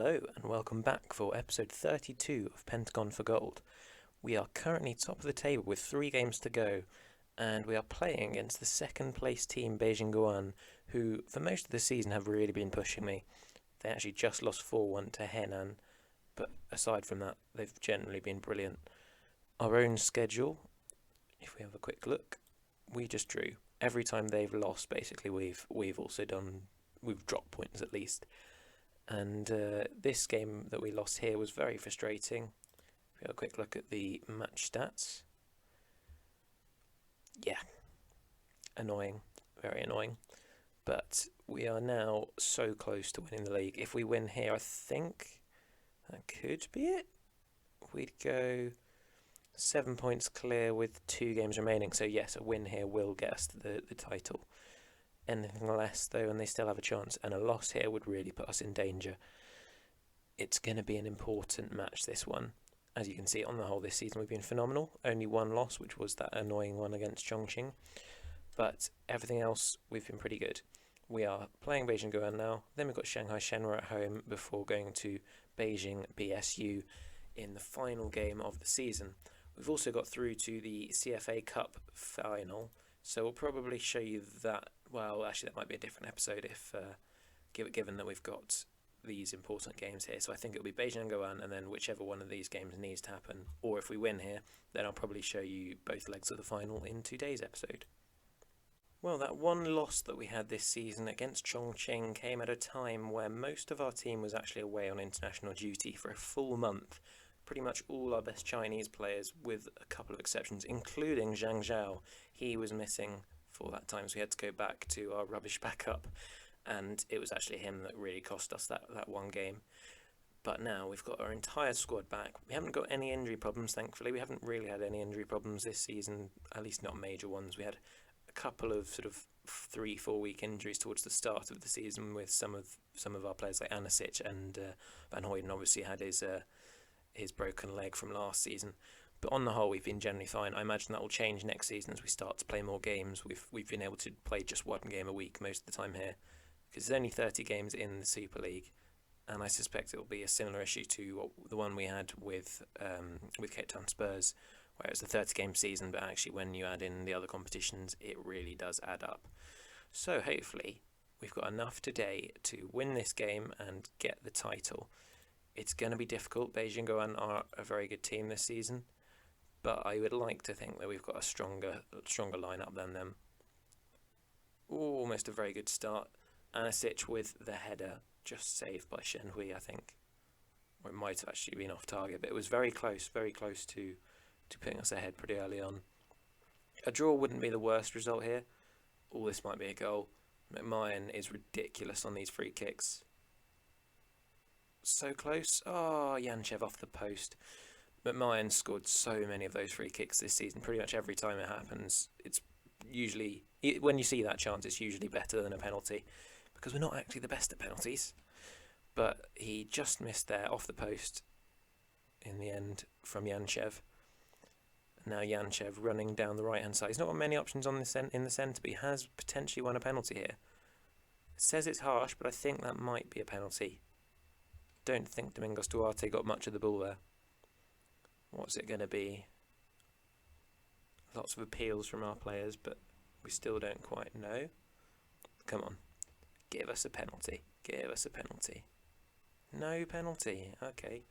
Hello and welcome back for episode 32 of Pentagon for Gold. We are currently top of the table with 3 games to go, and we are playing against the second place team Beijing Guouan, who for most of the season have really been pushing me. They actually just lost 4-1 to Henan, but aside from that they've generally been brilliant. Our own schedule, if we have a quick look, we just drew. Every time they've lost basically we've dropped points at least. And this game that we lost here was very frustrating. If we have a quick look at the match stats. Yeah, annoying, very annoying. But we are now so close to winning the league. If we win here, I think that could be it. We'd go 7 points clear with 2 games remaining. So yes, a win here will get us to the title. Anything less though, and they still have a chance, and a loss here would really put us in danger. It's going to be an important match, this one. As you can see, on the whole this season we've been phenomenal. Only one loss, which was that annoying one against Chongqing, but everything else we've been pretty good. We are playing Beijing Guouan now, then we've got Shanghai Shenhua at home before going to Beijing BSU in the final game of the season. We've also got through to the CFA Cup final, so we'll probably show you that. Well, actually, that might be a different episode if, given that we've got these important games here. So I think it'll be Beijing Guouan, and then whichever one of these games needs to happen, or if we win here, then I'll probably show you both legs of the final in today's episode. Well, that one loss that we had this season against Chongqing came at a time where most of our team was actually away on international duty for a full month. Pretty much all our best Chinese players, with a couple of exceptions, including Zhang Zhao. He was missing for that time, so we had to go back to our rubbish backup, and it was actually him that really cost us that one game. But now we've got our entire squad back. We haven't got any injury problems, thankfully. We haven't really had any injury problems this season, at least not major ones. We had a couple of sort of 3-4 week injuries towards the start of the season with some of our players like Anasic, and Van Hooydonk obviously had his broken leg from last season. But on the whole, we've been generally fine. I imagine that will change next season as we start to play more games. We've been able to play just one game a week most of the time here, because there's only 30 games in the Super League, and I suspect it will be a similar issue to the one we had with Cape Town Spurs, where it was a 30-game season, but actually when you add in the other competitions, it really does add up. So hopefully, we've got enough today to win this game and get the title. It's going to be difficult. Beijing Guouan are a very good team this season, but I would like to think that we've got a stronger lineup than them. Ooh, almost a very good start. Anasic with the header, just saved by Shenhui, I think. Or it might have actually been off target, but it was very close to putting us ahead pretty early on. A draw wouldn't be the worst result here. Oh, this might be a goal. McMahon is ridiculous on these free kicks. So close. Oh, Yanchev off the post. McMahon scored so many of those free kicks this season. Pretty much every time it happens, it's usually, when you see that chance, it's usually better than a penalty, because we're not actually the best at penalties. But he just missed there off the post in the end from Yanchev. Now Yanchev running down the right hand side. He's not got many options on in the centre, but he has potentially won a penalty here. It says it's harsh, but I think that might be a penalty. Don't think Domingos Duarte got much of the ball there. What's it going to be? Lots of appeals from our players, but we still don't quite know. Come on. Give us a penalty. Give us a penalty. No penalty. Okay.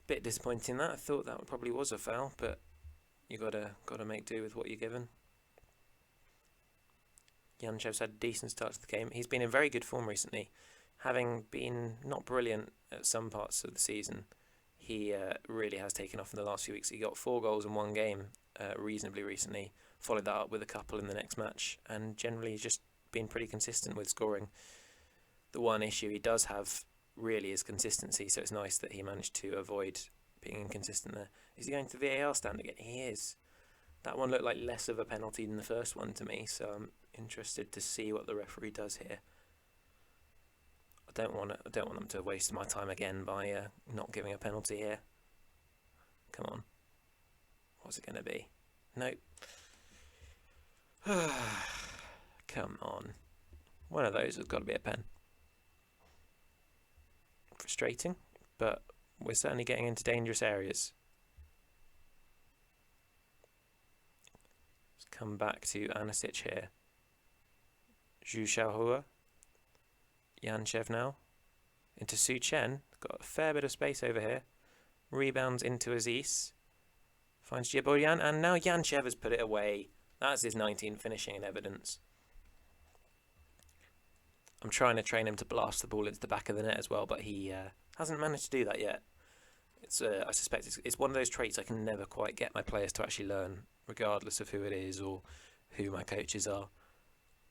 Bit disappointing that. I thought that probably was a foul, but you gotta make do with what you're given. Yanchev's had a decent start to the game. He's been in very good form recently. Having been not brilliant at some parts of the season, he really has taken off in the last few weeks. He got 4 goals in one game reasonably recently, followed that up with a couple in the next match, and generally just been pretty consistent with scoring. The one issue he does have really is consistency, so it's nice that he managed to avoid being inconsistent there. Is he going to the VAR stand again? He is. That one looked like less of a penalty than the first one to me, so I'm interested to see what the referee does here. I don't want them to waste my time again by not giving a penalty here. Come on. What's it going to be? Nope. Come on. One of those has got to be a pen. frustrating, but we're certainly getting into dangerous areas. Let's come back to Anisic here. Zhu Xiaohua. Yanchev now. Into Su Chen. Got a fair bit of space over here. Rebounds into Aziz. Finds Jiboyan, and now Yanchev has put it away. That's his 19 finishing in evidence. I'm trying to train him to blast the ball into the back of the net as well, but he hasn't managed to do that yet. I suspect it's one of those traits I can never quite get my players to actually learn, regardless of who it is or who my coaches are.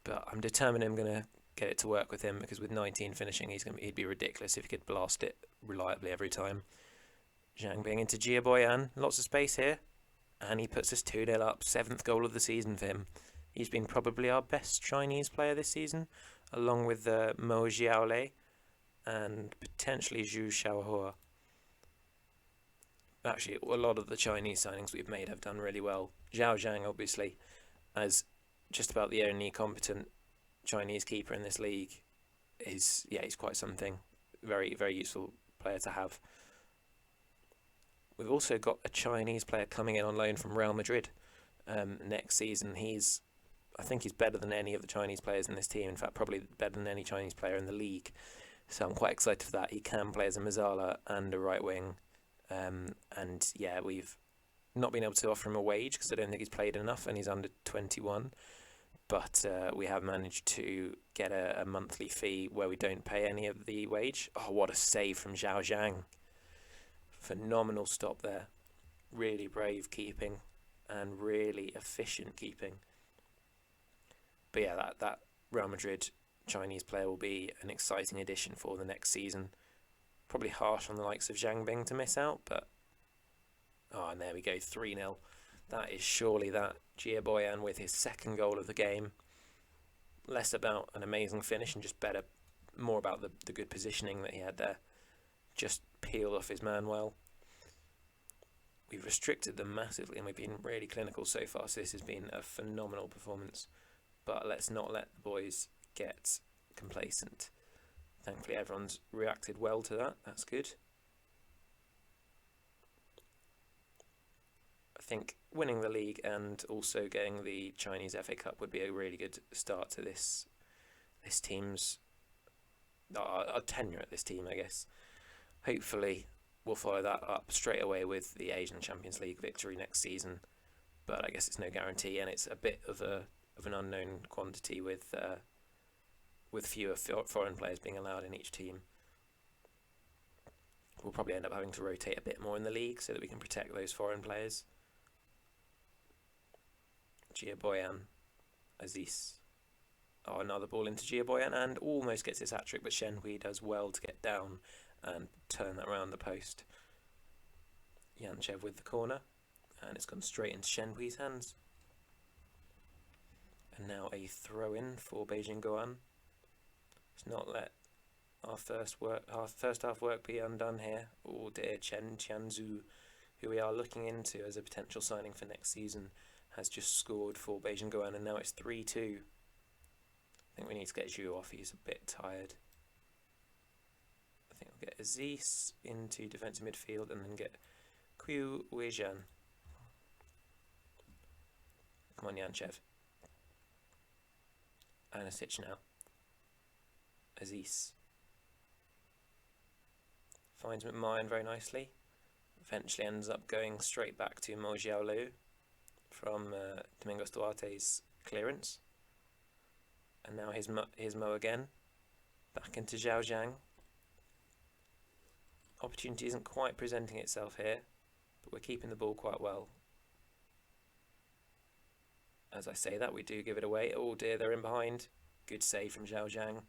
But I'm determined I'm going to get it to work with him, because with 19 finishing, he'd be ridiculous if he could blast it reliably every time. Zhang Bing into Jiaboyan. Lots of space here. And he puts us 2-0 up. 7th goal of the season for him. He's been probably our best Chinese player this season, along with Mo Xiaolei and potentially Zhu Xiaohua. Actually, a lot of the Chinese signings we've made have done really well. Zhao Zhang, obviously, as just about the only competent Chinese keeper in this league, he's quite something. Very, very useful player to have. We've also got a Chinese player coming in on loan from Real Madrid next season. I think he's better than any of the Chinese players in this team. In fact, probably better than any Chinese player in the league. So I'm quite excited for that. He can play as a Mazzala and a right wing. We've not been able to offer him a wage because I don't think he's played enough and he's under 21. But we have managed to get a monthly fee where we don't pay any of the wage. Oh, what a save from Zhao Zhang. Phenomenal stop there. Really brave keeping and really efficient keeping. But yeah, that Real Madrid Chinese player will be an exciting addition for the next season. Probably harsh on the likes of Zhang Bing to miss out, but... Oh, and there we go, 3-0. That is surely that. Jia Boyan with his 2nd goal of the game. Less about an amazing finish and just more about the good positioning that he had there. Just peeled off his man well. We've restricted them massively and we've been really clinical so far, so this has been a phenomenal performance. But let's not let the boys get complacent. Thankfully everyone's reacted well to that. That's good. I think winning the league and also getting the Chinese FA Cup would be a really good start to this team's our tenure at this team, I guess. Hopefully we'll follow that up straight away with the Asian Champions League victory next season. But I guess it's no guarantee, and it's a bit of an unknown quantity with fewer foreign players being allowed in each team. We'll probably end up having to rotate a bit more in the league so that we can protect those foreign players. Jia Boyan, Aziz. Oh, another ball into Jia Boyan and almost gets his hat-trick, but Shen Hui does well to get down and turn that around the post. Yanchev with the corner, and it's gone straight into Shen Hui's hands. And now a throw-in for Beijing Guouan. Let's not let our first half work be undone here. Oh dear, Chen Tianzhu, who we are looking into as a potential signing for next season, has just scored for Beijing Guouan, and now it's 3-2. I think we need to get Zhu off, he's a bit tired. I think we'll get Aziz into defensive midfield and then get Qiu Weijian. Come on, Yanchev. Anisic now. Aziz. Finds McMahon very nicely. Eventually ends up going straight back to Mo Xiaolei from Domingos Duarte's clearance. And now here's Mo again. Back into Zhao Zhang. Opportunity isn't quite presenting itself here, but we're keeping the ball quite well. As I say that, we do give it away. Oh dear, they're in behind. Good save from Zhao Zhang.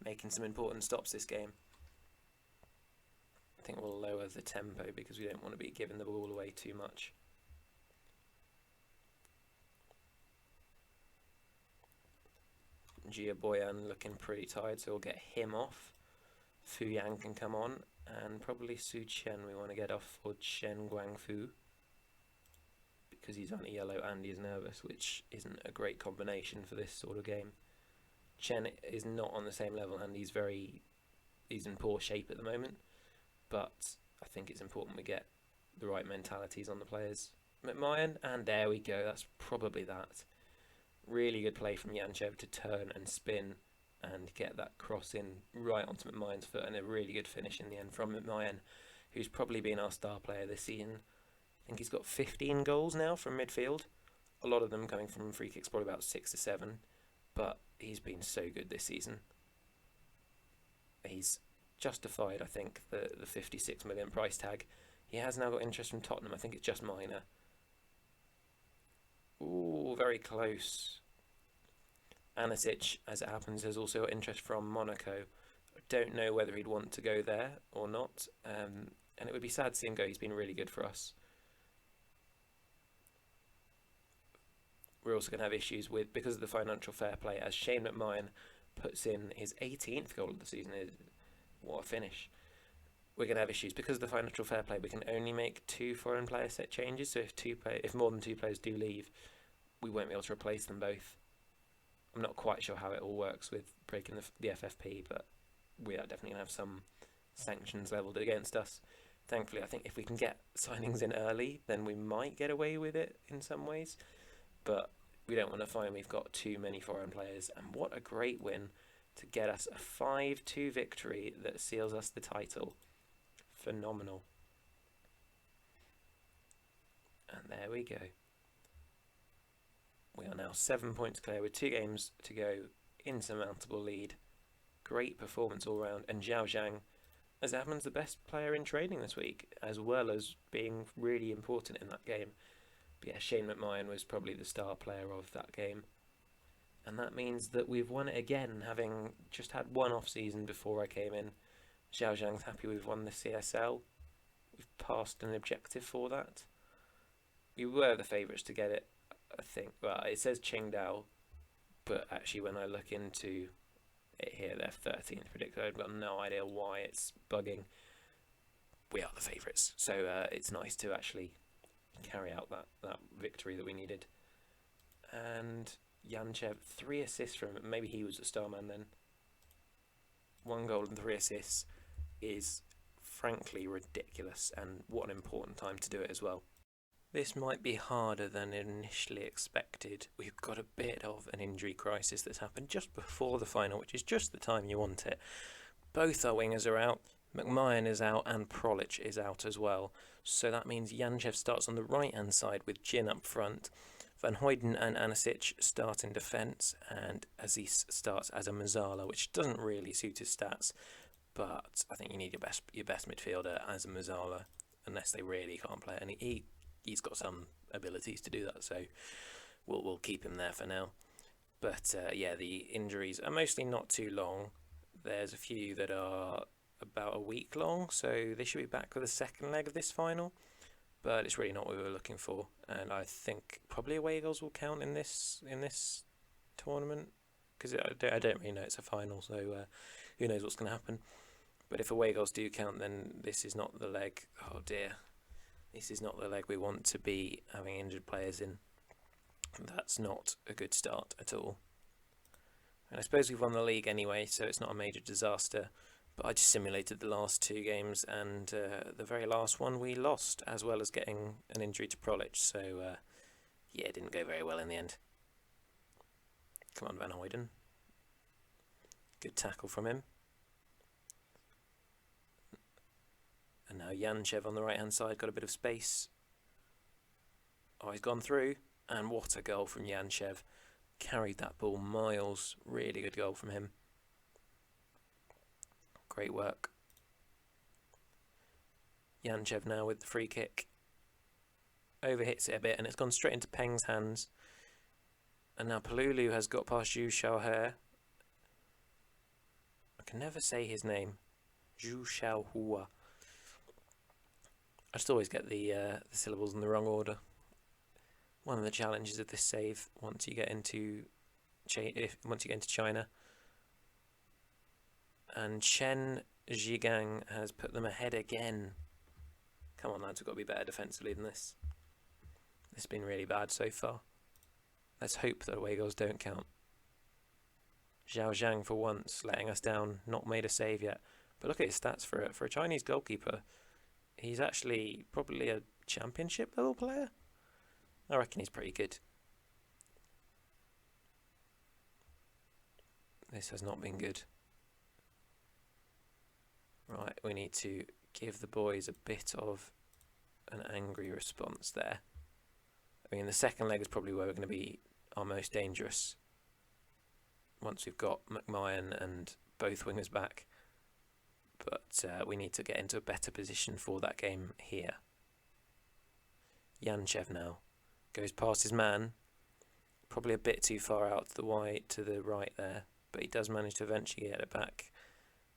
Making some important stops this game. I think we'll lower the tempo because we don't want to be giving the ball away too much. Jia Boyan looking pretty tired, so we'll get him off. Fu Yang can come on, and probably Su Chen we want to get off for Chen Guangfu, because he's on yellow and he's nervous, which isn't a great combination for this sort of game. Chen is not on the same level and he's very he's in poor shape at the moment, but I think it's important we get the right mentalities on the players. McMahon, and there we go. That's probably that. Really good play from Yanchev to turn and spin and get that cross in right onto McMahon's foot, and a really good finish in the end from McMahon, who's probably been our star player this season. I think he's got 15 goals now from midfield. A lot of them coming from free kicks, probably about 6 to 7. But he's been so good this season. He's justified, I think, the 56 million price tag. He has now got interest from Tottenham. I think it's just minor. Ooh, very close. Anisic, as it happens, has also got interest from Monaco. I don't know whether he'd want to go there or not. And it would be sad to see him go. He's been really good for us. We're also going to have issues with, because of the financial fair play, as Shane McMahon puts in his 18th goal of the season. What a finish. We're going to have issues because of the financial fair play. We can only make 2 foreign player set changes, so if more than 2 players do leave, we won't be able to replace them both. I'm not quite sure how it all works with breaking the FFP, but we are definitely going to have some sanctions levelled against us. Thankfully, I think if we can get signings in early, then we might get away with it in some ways. But we don't want to find we've got too many foreign players. And what a great win to get us a 5-2 victory that seals us the title. Phenomenal. And there we go. We are now 7 points clear with 2 games to go. Insurmountable lead. Great performance all round. And Zheijang, as it happens, the best player in training this week, as well as being really important in that game. But yeah, Shane McMahon was probably the star player of that game. And that means that we've won it again, having just had one off-season before I came in. Zheijang's happy we've won the CSL. We've passed an objective for that. We were the favourites to get it, I think. Well, it says Qingdao, but actually when I look into it here, they're 13th predicted. I've got no idea why it's bugging. We are the favourites, so it's nice to actually carry out that victory that we needed. And Yanchev, 3 assists from him. Maybe he was a star man then. 1 goal and 3 assists is frankly ridiculous, and what an important time to do it as well. This might be harder than initially expected. We've got a bit of an injury crisis that's happened just before the final, which is just the time you want it. Both our wingers are out. McMahon is out and Prolic is out as well. So that means Yanchev starts on the right-hand side with Jin up front. Van Hooydonk and Anisic start in defence, and Aziz starts as a Mazzala, which doesn't really suit his stats. But I think you need your best midfielder as a Mazzala, unless they really can't play. And he's got some abilities to do that, so we'll keep him there for now. But yeah, the injuries are mostly not too long. There's a few that are about a week long, so they should be back for the second leg of this final. But it's really not what we were looking for, and I think probably away goals will count in this tournament, because I don't really know it's a final, so who knows what's going to happen. But if away goals do count, then this is not the leg. Oh dear, this is not the leg we want to be having injured players in. That's not a good start at all. And I suppose we've won the league anyway, so it's not a major disaster. But I just simulated the last 2 games, and the very last one we lost, as well as getting an injury to Prolic. So, yeah, it didn't go very well in the end. Come on, Van Hooydonk. Good tackle from him. And now Yanchev on the right-hand side, got a bit of space. Oh, he's gone through. And what a goal from Yanchev. Carried that ball miles. Really good goal from him. Great work. Yanchev now with the free kick. Overhits it a bit, and it's gone straight into Peng's hands. And now Palulu has got past Zhu Xiaohe. I can never say his name. Zhu Xiaohua. I just always get the syllables in the wrong order. One of the challenges of this save once you get into China. And Chen Zhigang has put them ahead again. Come on, lads, we've got to be better defensively than this. This has been really bad so far. Let's hope that away goals don't count. Zhao Zhang for once, letting us down, not made a save yet. But look at his stats for a Chinese goalkeeper. He's actually probably a championship level player. I reckon he's pretty good. This has not been good. Right, we need to give the boys a bit of an angry response there. I mean, the second leg is probably where we're going to be our most dangerous. Once we've got McMahon and both wingers back. But we need to get into a better position for that game here. Yanchev now goes past his man. Probably a bit too far out to the right there. But he does manage to eventually get it back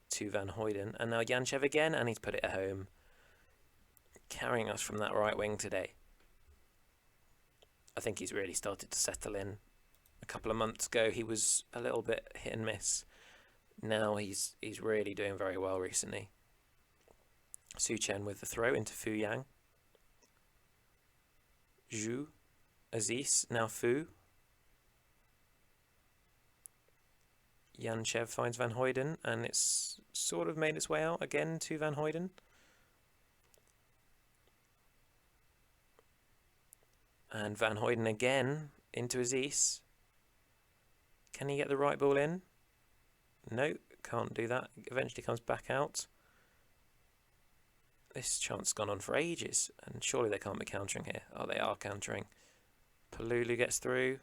to Van Hooydonk. And now Yanchev again, and he's put it at home. Carrying us from that right wing today. I think he's really started to settle in. A couple of months ago, he was a little bit hit and miss. Now he's really doing very well recently. Su Chen with the throw into Fu Yang. Zhu, Aziz, now Fu. Yanchev finds Van Hooydonk, and it's sort of made its way out again to Van Hooydonk. And Van Hooydonk again into Aziz. Can he get the right ball in? No, can't do that. Eventually comes back out. This chance has gone on for ages, and surely they can't be countering here. Oh, they are countering. Palulu gets through.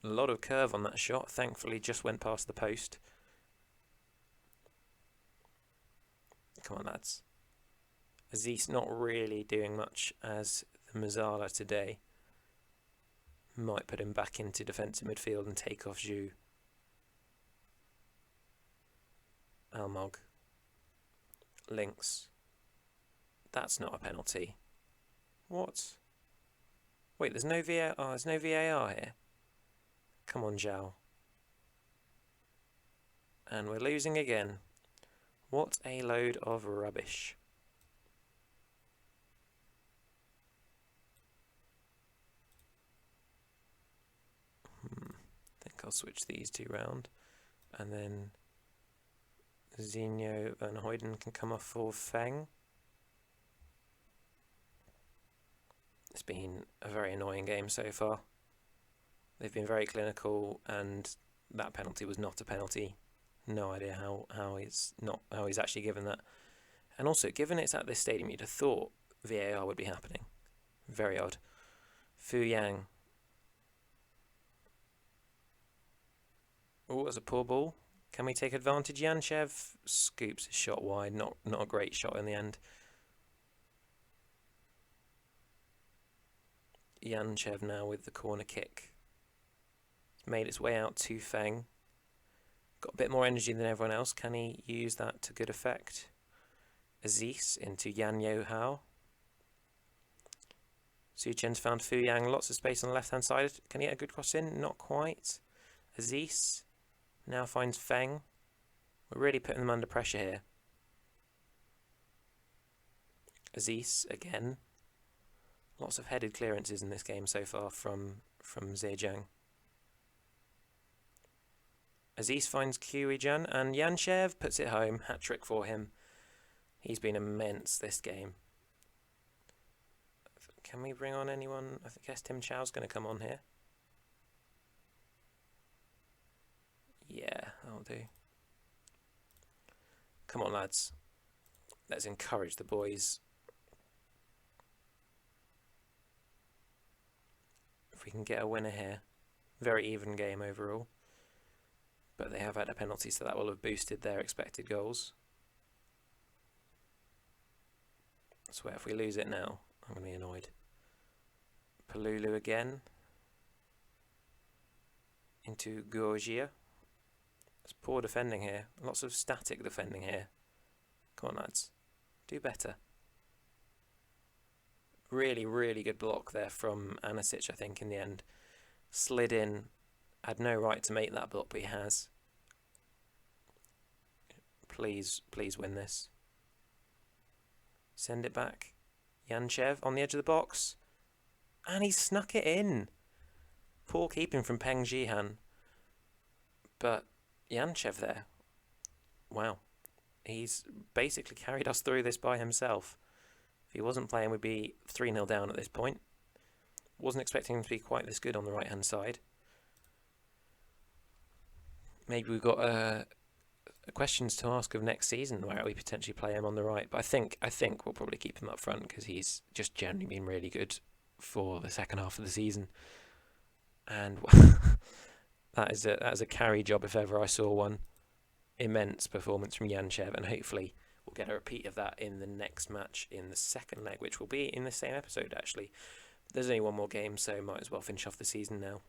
A lot of curve on that shot. Thankfully, just went past the post. Come on, lads. Aziz not really doing much as the Mazzala today. Might put him back into defensive midfield and take off Zhu. Almog. Links. That's not a penalty. What? Wait, there's no VAR. Oh, there's no VAR here. Come on, Zhao. And we're losing again. What a load of rubbish. I think I'll switch these two round. And then Zinho Van Hooydonk can come off for Feng. It's been a very annoying game so far. They've been very clinical, and that penalty was not a penalty. No idea how he's actually given that. And also, given it's at this stadium, you'd have thought VAR would be happening. Very odd. Fu Yang. Oh, that's a poor ball. Can we take advantage? Yanchev scoops his shot wide. Not a great shot in the end. Yanchev now with the corner kick. It's made its way out to Feng. Got a bit more energy than everyone else. Can he use that to good effect? Aziz into Yan Yo Hao. Su Chen's found Fu Yang. Lots of space on the left-hand side. Can he get a good cross in? Not quite. Aziz now finds Feng. We're really putting them under pressure here. Aziz again. Lots of headed clearances in this game so far from Zheijang. Aziz finds Kiwi-Jun, and Yanchev puts it home. Hat-trick for him. He's been immense this game. Can we bring on anyone? I guess Tim Chow's going to come on here. Yeah, that'll do. Come on, lads. Let's encourage the boys. If we can get a winner here. Very even game overall. But they have had a penalty, so that will have boosted their expected goals. I swear, if we lose it now, I'm going to be annoyed. Palulu again. Into Gorgia. It's poor defending here. Lots of static defending here. Come on, lads. Do better. Really, really good block there from Anisic, I think, in the end. Slid in. Had no right to make that block, but he has. Please win this. Send it back. Yanchev on the edge of the box. And he snuck it in. Poor keeping from Peng Jihan. But Yanchev there. Wow. He's basically carried us through this by himself. If he wasn't playing, we'd be 3-0 down at this point. Wasn't expecting him to be quite this good on the right-hand side. Maybe we've got questions to ask of next season where we potentially play him on the right. But I think we'll probably keep him up front because he's just generally been really good for the second half of the season. And that is a carry job if ever I saw one. Immense performance from Yanchev, and hopefully we'll get a repeat of that in the next match in the second leg, which will be in the same episode actually. There's only one more game, so might as well finish off the season now.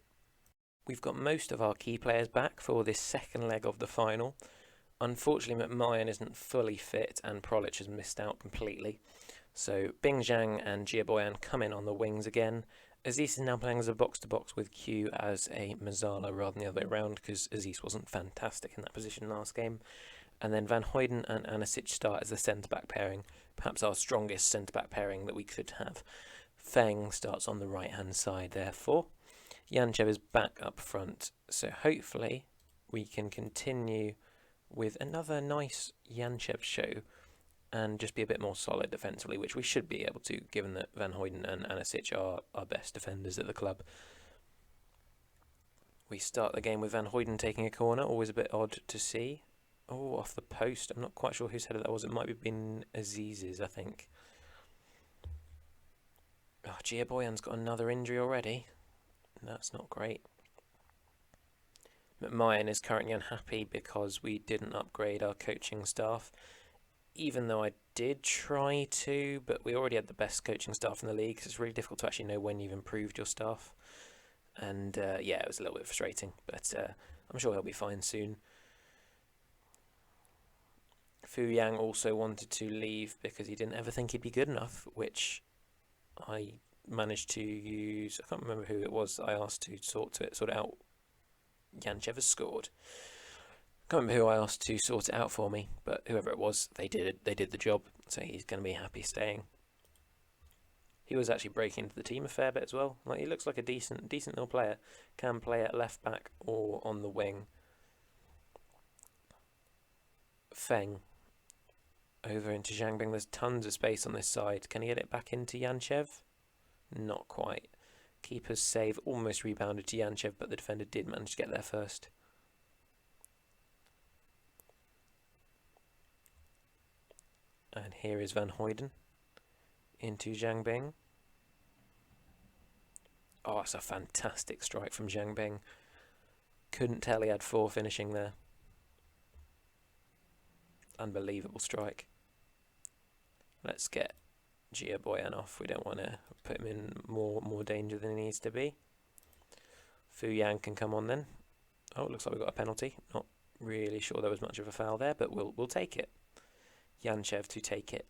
We've got most of our key players back for this second leg of the final. Unfortunately, McMahon isn't fully fit and Prolich has missed out completely. So Bing Zhang and Jia Boyan come in on the wings again. Aziz is now playing as a box-to-box with Q as a Mazzala rather than the other way around because Aziz wasn't fantastic in that position last game. And then Van Hooydonk and Anisic start as the centre-back pairing, perhaps our strongest centre-back pairing that we could have. Feng starts on the right-hand side, therefore. Yanchev is back up front, so hopefully we can continue with another nice Yanchev show and just be a bit more solid defensively, which we should be able to, given that Van Hooydonk and Anisic are our best defenders at the club. We start the game with Van Hooydonk taking a corner, always a bit odd to see. Oh, off the post. I'm not quite sure whose header that was. It might have been Aziz's, I think. Oh, Jia Boyan's got another injury already. That's not great. McMahon is currently unhappy because we didn't upgrade our coaching staff. Even though I did try to, but we already had the best coaching staff in the league, so it's really difficult to actually know when you've improved your staff. And yeah, it was a little bit frustrating, but I'm sure he'll be fine soon. Fu Yang also wanted to leave because he didn't ever think he'd be good enough, which I managed to use. I can't remember who it was I asked to sort it out. Yanchev has scored. Can't remember who I asked to sort it out for me, but whoever it was, they did the job, so he's going to be happy staying. He was actually breaking into the team a fair bit as well. Like, he looks like a decent little player. Can play at left back or on the wing. Feng over into Zhangbing. There's tons of space on this side. Can he get it back into Yanchev? Not quite. Keeper's save almost rebounded to Yanchev, but the defender did manage to get there first. And here is Van Hooydonk into Zhangbing. Oh, it's a fantastic strike from Zhangbing. Couldn't tell he had 4 finishing there. Unbelievable strike. Let's get Jia Boyan off. We don't want to put him in more danger than he needs to be. Fu Yang can come on then. Oh, it looks like we've got a penalty. Not really sure there was much of a foul there, but we'll take it. Yanchev to take it.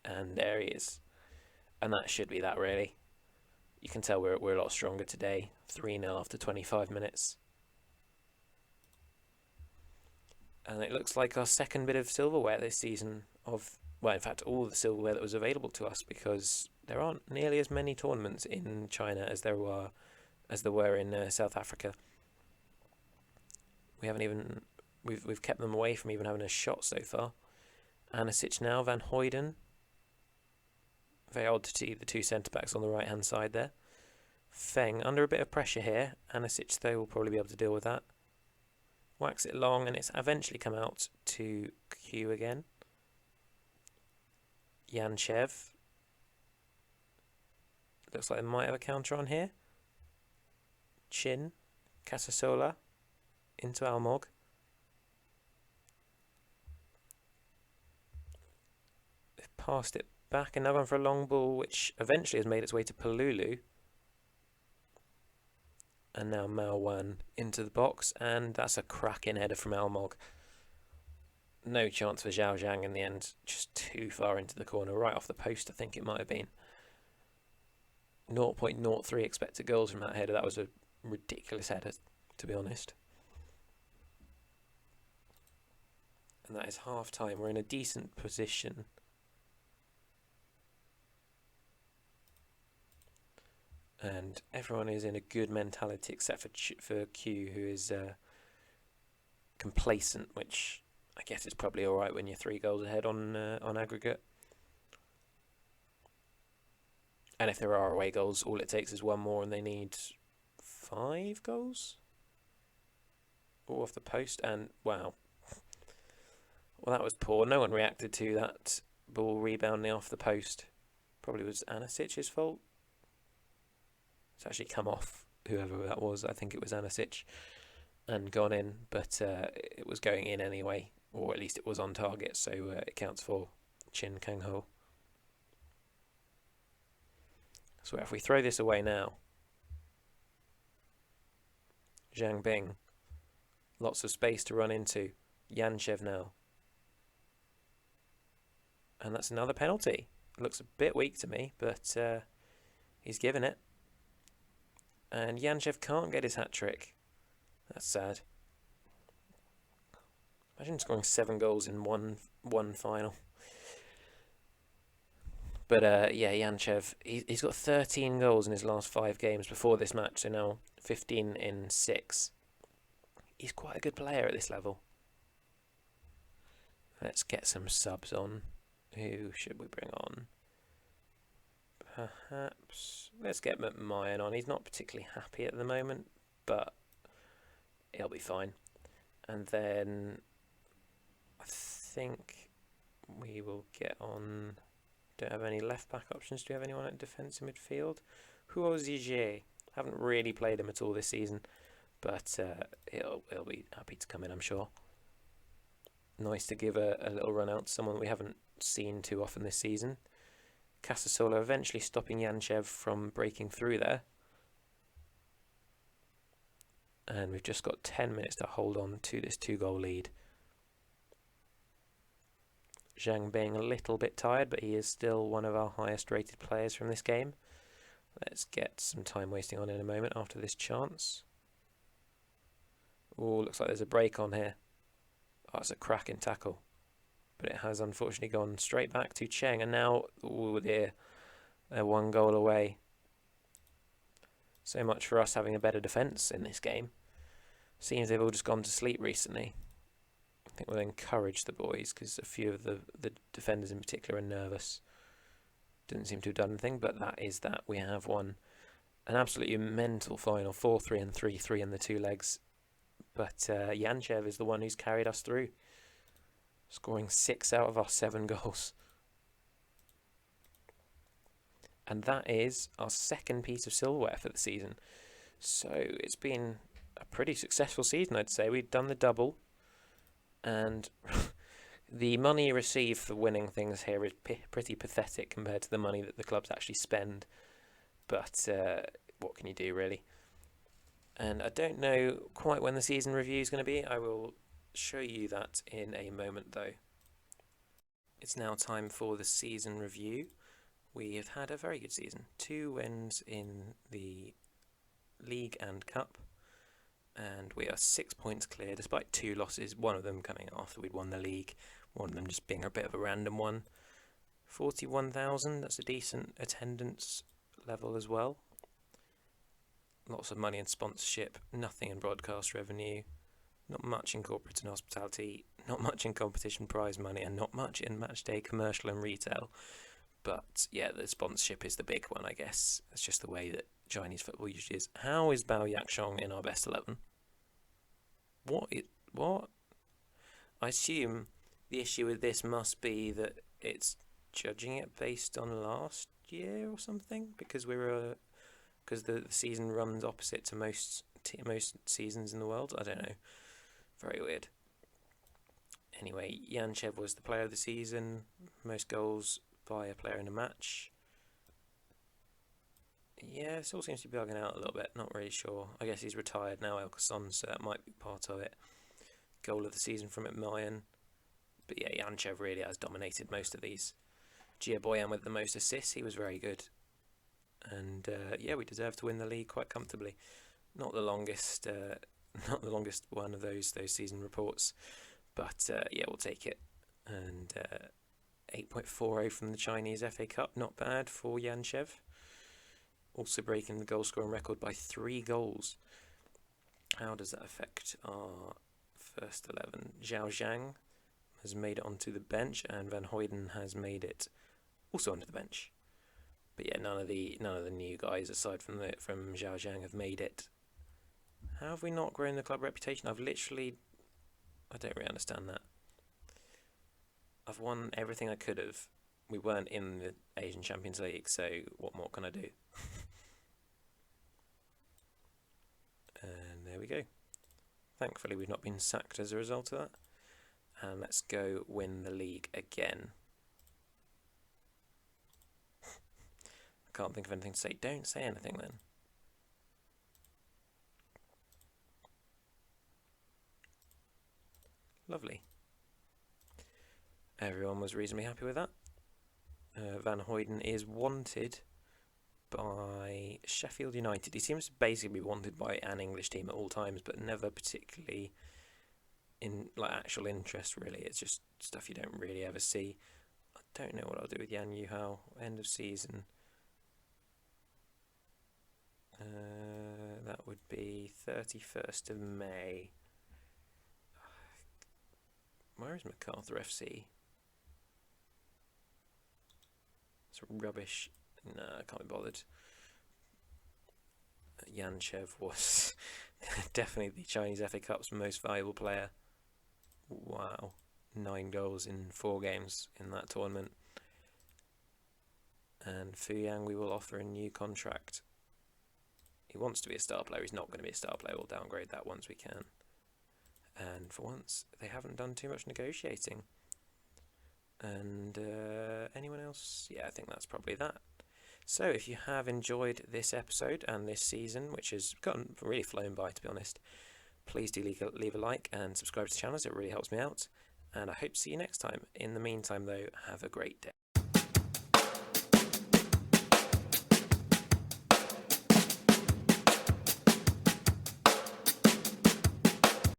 And there he is. And that should be that, really. You can tell we're a lot stronger today. 3-0 after 25 minutes. And it looks like our second bit of silverware this season well, in fact, all the silverware that was available to us, because there aren't nearly as many tournaments in China as there were in South Africa. We've kept them away from even having a shot so far. Anisic now, Van Hooydonk. Very odd to see the 2 centre-backs on the right-hand side there. Feng under a bit of pressure here. Anisic, though, will probably be able to deal with that. Whacks it long, and it's eventually come out to Q again. Yanchev. Looks like they might have a counter on here. Chin. Casasola. Into Almog. They've passed it back. Another one for a long ball, which eventually has made its way to Palulu. And now Maowan into the box, and that's a cracking header from Almog. No chance for Zheijang in the end, just too far into the corner, right off the post I think it might have been. 0.03 expected goals from that header. That was a ridiculous header, to be honest. And that is half time. We're in a decent position. And everyone is in a good mentality except for Q, who is complacent, which I guess it's probably all right when you're 3 goals ahead on aggregate. And if there are away goals, all it takes is one more, and they need 5 goals, all off the post. And wow, well, that was poor. No one reacted to that ball rebounding off the post. Probably was Anisic's fault. It's actually come off whoever that was. I think it was Anisic, and gone in, but it was going in anyway, or at least it was on target, so it counts for Chin Kang Ho. So if we throw this away now, Zhang Bing, lots of space to run into. Yanchev now. And that's another penalty. Looks a bit weak to me, but he's given it. And Yanchev can't get his hat-trick. That's sad. Imagine scoring 7 goals in one final. But yeah, Yanchev, he's got 13 goals in his last 5 games before this match, so now 15 in 6. He's quite a good player at this level. Let's get some subs on. Who should we bring on? Perhaps let's get McMahon on. He's not particularly happy at the moment, but he'll be fine. And then I think we will get on. Don't have any left back options. Do you have anyone at defence and midfield? Huo Zije. Haven't really played him at all this season, but he'll be happy to come in, I'm sure. Nice to give a little run out to someone we haven't seen too often this season. Casasola eventually stopping Yanchev from breaking through there. And we've just got 10 minutes to hold on to this 2-goal lead. Zhang being a little bit tired, but he is still one of our highest rated players from this game. Let's get some time wasting on in a moment after this chance. Oh, looks like there's a break on here. Oh, it's a cracking tackle. But it has unfortunately gone straight back to Cheng, and now, oh dear, they're 1 goal away. So much for us having a better defence in this game. Seems they've all just gone to sleep recently. I think we'll encourage the boys, because a few of the defenders in particular are nervous. Didn't seem to have done anything, but that is that. We have won an absolutely mental final, 4-3 and 3-3 in the 2 legs. But Yanchev is the one who's carried us through, scoring 6 out of our 7 goals. And that is our 2nd piece of silverware for the season. So it's been a pretty successful season, I'd say. We've done the double, and the money received for winning things here is pretty pathetic compared to the money that the clubs actually spend. But what can you do, really? And I don't know quite when the season review is going to be. I will show you that in a moment, though. It's now time for the season review. We have had a very good season. 2 wins in the league and cup, and we are 6 points clear despite 2 losses, one of them coming after we'd won the league, one of them just being a bit of a random one. 41,000, that's a decent attendance level as well. Lots of money in sponsorship, nothing in broadcast revenue, not much in corporate and hospitality, not much in competition prize money, and not much in matchday commercial and retail. But yeah, the sponsorship is the big one, I guess. That's just the way that Chinese football usually is. How is Bao Yakshong in our best 11? What? I assume the issue with this must be that it's judging it based on last year or something, because because the season runs opposite to most seasons in the world. I don't know. Very weird. Anyway, Yanchev was the player of the season, most goals by a player in a match. Yeah, this all seems to be bugging out a little bit, not really sure. I guess he's retired now, El Kasson, so that might be part of it. Goal of the season from McMahon. But yeah, Yanchev really has dominated most of these. Jia Boyan with the most assists, he was very good. And yeah, we deserve to win the league quite comfortably. Not the longest one of those season reports, but yeah, we'll take it. And 8.40 from the Chinese FA Cup, not bad for Yanchev. Also breaking the goal scoring record by 3 goals. How does that affect our first 11? Zhao Zhang has made it onto the bench, and Van Hooydonk has made it also onto the bench. But yeah, none of the new guys aside from Zheijang have made it. How have we not grown the club reputation? I don't really understand that. I've won everything I could have. We weren't in the Asian Champions League, so what more can I do? And there we go. Thankfully, we've not been sacked as a result of that. And let's go win the league again. I can't think of anything to say. Don't say anything then. Lovely. Everyone was reasonably happy with that. Van Hooydonk is wanted by Sheffield United. He seems to basically be wanted by an English team at all times, but never particularly in actual interest, really. It's just stuff you don't really ever see. I don't know what I'll do with Yan Yuhao. End of season. That would be 31st of May. Where is MacArthur FC? It's rubbish. No, I can't be bothered. Yanchev was definitely the Chinese FA Cup's most valuable player. Wow. 9 goals in 4 games in that tournament. And Fu Yang, we will offer a new contract. He wants to be a star player. He's not going to be a star player. We'll downgrade that once we can. And for once, they haven't done too much negotiating. And anyone else? Yeah, I think that's probably that. So if you have enjoyed this episode and this season, which has gotten really flown by, to be honest, please do leave a like and subscribe to the channel. It really helps me out. And I hope to see you next time. In the meantime, though, have a great day.